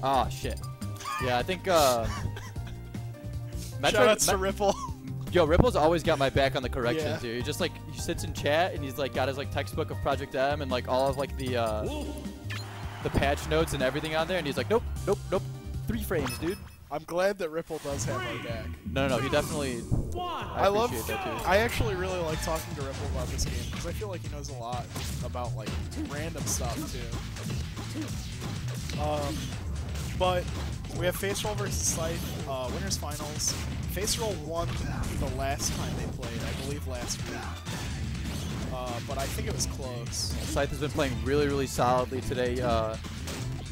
Oh shit. Yeah, I think Shoutouts to Ripple. Yo, Ripple's always got my back on the corrections Yeah. here. He just like he sits in chat and he's like got his like textbook of Project M and like all of like the patch notes and everything on there, and he's like, nope, nope, nope, 3 frames, dude. I'm glad that Ripple does have our back. No, he definitely. I appreciate that too. I actually really like talking to Ripple about this game because I feel like he knows a lot about like random stuff too. But we have Faceroll versus Scythe, winners finals. Faceroll won the last time they played, I believe last week. But I think it was close. Scythe has been playing really, really solidly today.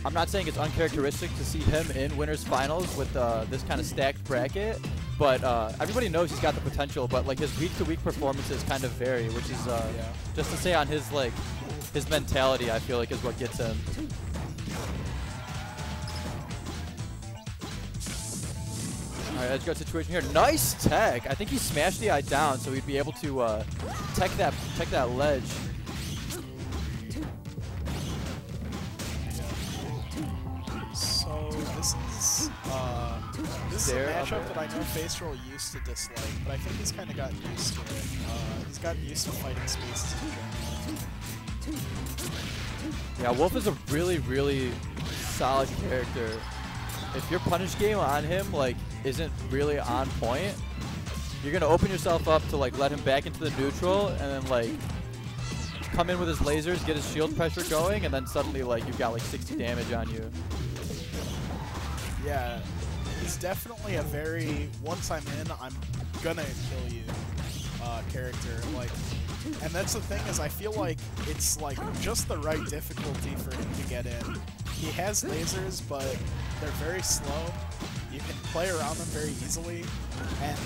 I'm not saying it's uncharacteristic to see him in winners finals with this kind of stacked bracket, but everybody knows he's got the potential. But like his week-to-week performances kind of vary, which is just to say on his like his mentality, I feel like is what gets him. All right, edge guard situation here. Nice tech. I think he smashed the eye down, so he'd be able to tech that ledge. So this is a matchup that I know Faceroll used to dislike, but I think he's kind of gotten used to it. He's gotten used to fighting spaces in general. Yeah, Wolf is a really, really solid character. If your punish game on him like isn't really on point, you're gonna open yourself up to like let him back into the neutral and then like come in with his lasers, get his shield pressure going, and then suddenly like you've got like 60 damage on you. Yeah, he's definitely a very once I'm in, I'm gonna kill you character. Like, and that's the thing is I feel like it's like just the right difficulty for him to get in. He has lasers, but they're very slow. You can play around them very easily, and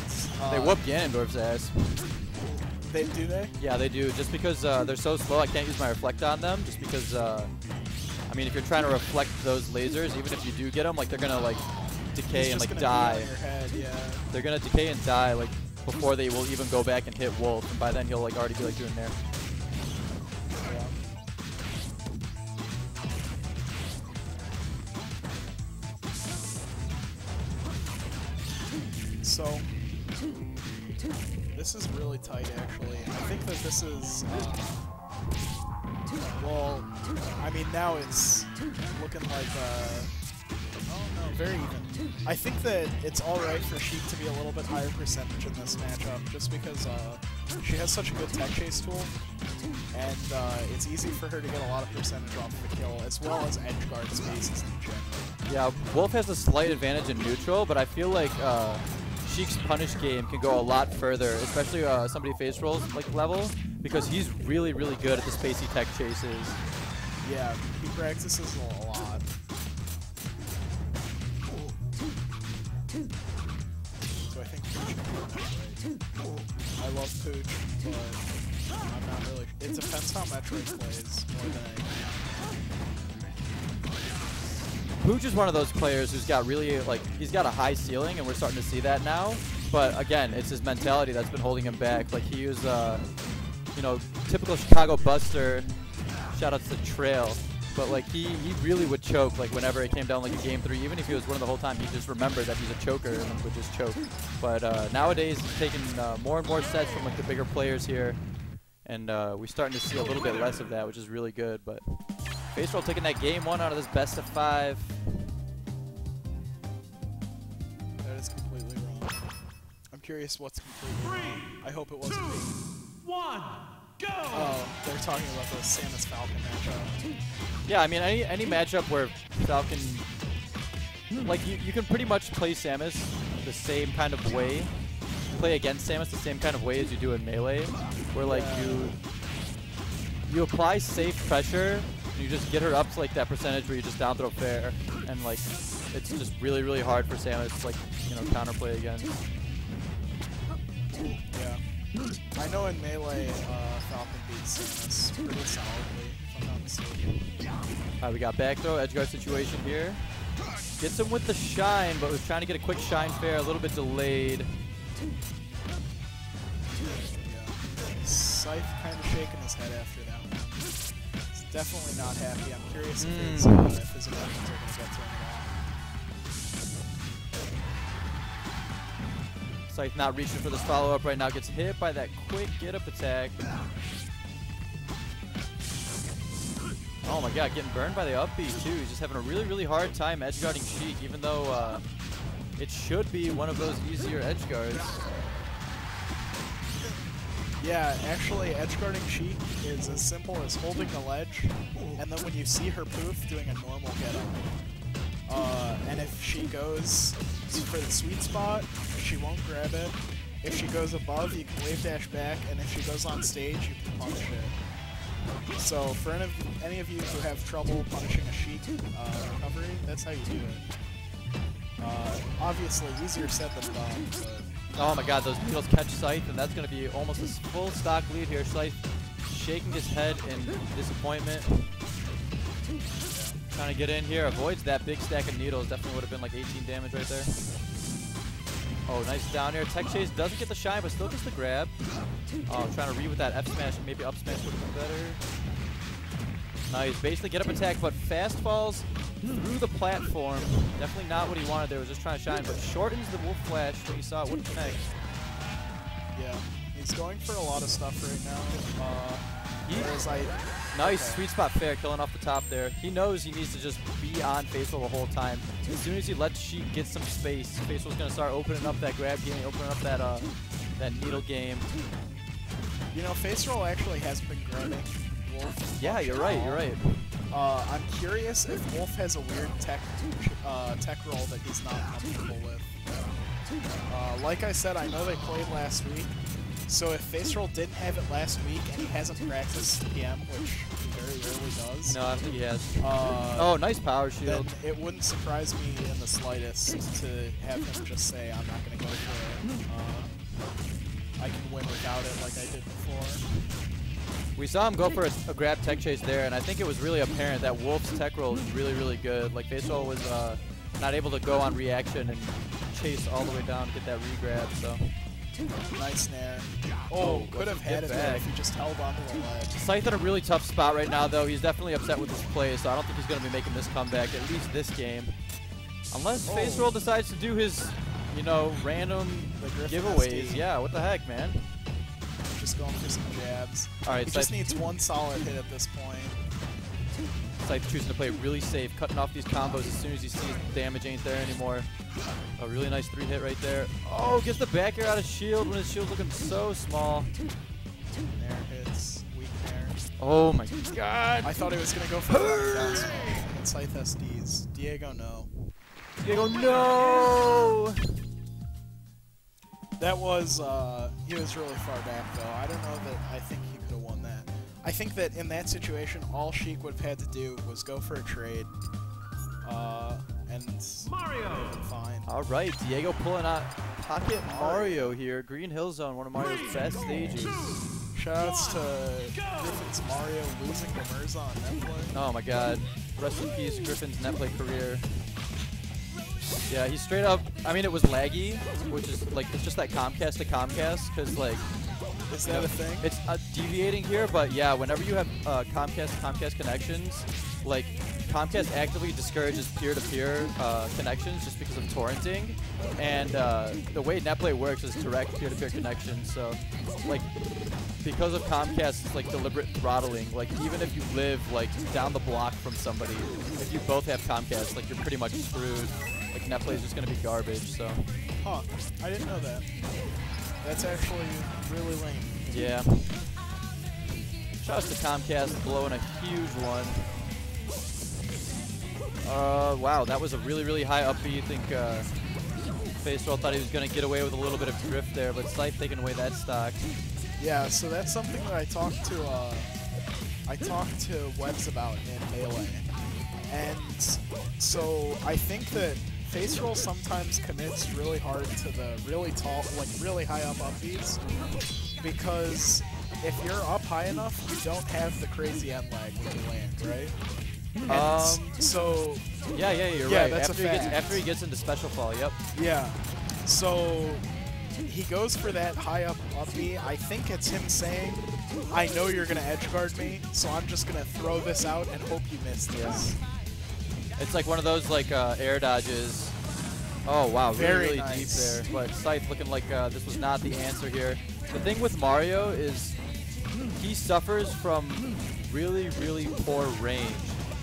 They whoop Ganondorf's ass. They do they? Yeah, they do. Just because they're so slow, I can't use my reflect on them. Just because, I mean, if you're trying to reflect those lasers, even if you do get them, like they're gonna like decay and like die. Your head, yeah. They're gonna decay and die like before they will even go back and hit Wolf, and by then he'll like already be like doing there. So, this is really tight, actually. I think that this is, well, I mean, now it's looking like, oh no, very even. I think that it's alright for Sheik to be a little bit higher percentage in this matchup, just because she has such a good tech chase tool, and it's easy for her to get a lot of percentage off the kill, as well as edge guard spaces in general. Yeah, Wolf has a slight advantage in neutral, but I feel like Sheik's punish game can go a lot further, especially somebody Faceroll's like level, because he's really, really good at the spacey tech chases. Yeah, he practices a lot. So I think Pooch can right. I love Pooch, but I'm not really. It depends how Metroid plays more than anything. Pooch is one of those players who's got really, like, he's got a high ceiling, and we're starting to see that now. But again, it's his mentality that's been holding him back. Like, he was, you know, typical Chicago Buster. Shoutouts to Trail. But, like, he really would choke, like, whenever it came down, like, a Game 3. Even if he was winning the whole time, he just remembered that he's a choker and would just choke. But nowadays, he's taking more and more sets from, like, the bigger players here. And we're starting to see a little bit less of that, which is really good. But Faceroll taking that game 1 out of this best of 5. That is completely wrong. I'm curious what's completely wrong. I hope it wasn't me. 1, go! Oh, they're talking about the Samus Falcon matchup. Yeah, I mean, any matchup where Falcon, like, you can pretty much play Samus the same kind of way, play against Samus the same kind of way as you do in Melee, where, like, you apply safe pressure, and you just get her up to, like, that percentage where you just down throw fair, and, like, it's just really, really hard for Samus to, like, you know, counterplay against. Yeah. I know in Melee, Falcon beats Samus pretty solidly, if I'm not mistaken. Alright, we got back throw, edge guard situation here. Gets him with the shine, but was trying to get a quick shine fair, a little bit delayed. Yeah. Scythe kind of shaking his head after that one. He's definitely not happy. I'm curious if his emotions are going to get to him at all. Scythe not reaching for this follow-up right now. Gets hit by that quick get-up attack. Oh my god, getting burned by the up B too. He's just having a really, really hard time edge guarding Sheik, even though it should be one of those easier edge guards. Yeah, actually, edge guarding Sheik is as simple as holding the ledge, and then when you see her poof, doing a normal get-up. And if she goes for the sweet spot, she won't grab it. If she goes above, you can wave dash back, and if she goes on stage, you can punish it. So for any of you who have trouble punishing a Sheik recovery, that's how you do it. Obviously, easier said than done, but... Oh my god, those needles catch Scythe, and that's going to be almost a full stock lead here. Scythe shaking his head in disappointment. Trying to get in here, avoids that big stack of needles. Definitely would have been like 18 damage right there. Oh, nice down here. Tech Chase doesn't get the shine, but still gets the grab. Oh, trying to read with that F smash. Maybe up smash would have been better. Nice. Basically get up attack, but fast falls through the platform. Definitely not what he wanted there. Was just trying to shine, but shortens the wolf flash. When he saw it wouldn't connect. Yeah, he's going for a lot of stuff right now. Whereas Nice, sweet spot fair, killing off the top there. He knows he needs to just be on Faceroll the whole time. As soon as he lets Sheik get some space, Faceroll's gonna start opening up that grab game, opening up that needle game. You know, Faceroll actually has been grabbing Wolf. Yeah, you're right, you're right. I'm curious if Wolf has a weird tech roll that he's not comfortable with. Like I said, I know they played last week, so if Faceroll didn't have it last week and he hasn't practiced PM, which he very rarely does. No, I don't think he has. Oh, nice power shield. Then it wouldn't surprise me in the slightest to have him just say, I'm not going to go for it. I can win without it like I did before. We saw him go for a grab tech chase there, and I think it was really apparent that Wolf's tech roll is really, really good. Like, Faceroll was not able to go on reaction and chase all the way down to get that re-grab, so. Nice snare. Oh, could have had it there if he just held onto the ledge. Scythe in a really tough spot right now, though. He's definitely upset with his play, so I don't think he's going to be making this comeback, at least this game. Unless Faceroll decides to do his, you know, random giveaways. SD. Yeah, what the heck, man? Just going for some jabs. All right, he just needs one solid hit at this point. Scythe choosing to play really safe, cutting off these combos as soon as he sees the damage ain't there anymore. A really nice 3-hit right there. Oh, gets the back air out of shield when his shield's looking so small. Nair hits, weak nair. Oh my god. I thought he was going to go for the down smoke. And Scythe SDs. Diego, no. Diego, no! That was, he was really far back though. I don't know that I think he could have won that. I think that in that situation, all Sheik would have had to do was go for a trade. And Mario! Fine. All right, Diego pulling out Pocket Mario here. Green Hill Zone, one of Mario's best stages. Shoutouts to Griffin's Mario losing to Mirza on netplay. Oh my god. Rest in peace, Griffin's netplay career. Yeah, he's straight up, I mean, it was laggy, which is like, it's just that Comcast to Comcast, because like, is that a thing? It's deviating here, but yeah, whenever you have Comcast to Comcast connections, like, Comcast actively discourages peer-to-peer connections just because of torrenting, and the way netplay works is direct peer-to-peer connections, so, like, because of Comcast's, like, deliberate throttling, like, even if you live, like, down the block from somebody, if you both have Comcast, like, you're pretty much screwed. Like, netplay is just going to be garbage, so. Huh. I didn't know that. That's actually really lame. Yeah. Shoutouts to Comcast blowing a huge one. Wow, that was a really, really high up B. I think Faceroll thought he was going to get away with a little bit of drift there, but Scythe taking away that stock. Yeah, so that's something that I talked to Webs about in Melee. And so I think that Faceroll sometimes commits really hard to the really tall, like really high up Bs, because if you're up high enough, you don't have the crazy end lag when you land, right? And so yeah, you're right. That's after he gets into special fall, yep. Yeah. So he goes for that high up B. I think it's him saying, I know you're gonna edge guard me, so I'm just gonna throw this out and hope you miss this. It's like one of those like air dodges Oh wow, Very really nice. deep there. But Scythe looking like this was not the answer here. The thing with Mario is he suffers from really, really poor range.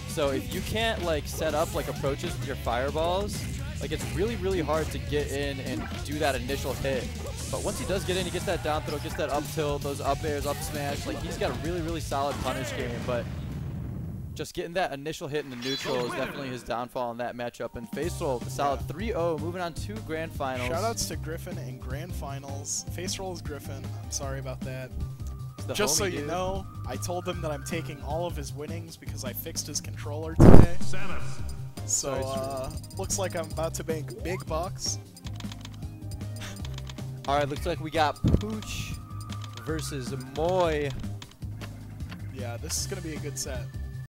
So if you can't like set up like approaches with your fireballs, like it's really, really hard to get in and do that initial hit. But once he does get in, he gets that down throw, gets that up tilt, those up airs, up smash. Like he's got a really, really solid punish game, but just getting that initial hit in the neutral is definitely his downfall in that matchup. And Faceroll, the solid 3-0, moving on to grand finals. Shoutouts to Griffin in grand finals. Faceroll is Griffin. I'm sorry about that. The Just so homie you dude. know, I told him that I'm taking all of his winnings because I fixed his controller today. So, looks like I'm about to make big bucks. Alright, looks like we got Pooch versus Moy. Yeah, this is going to be a good set.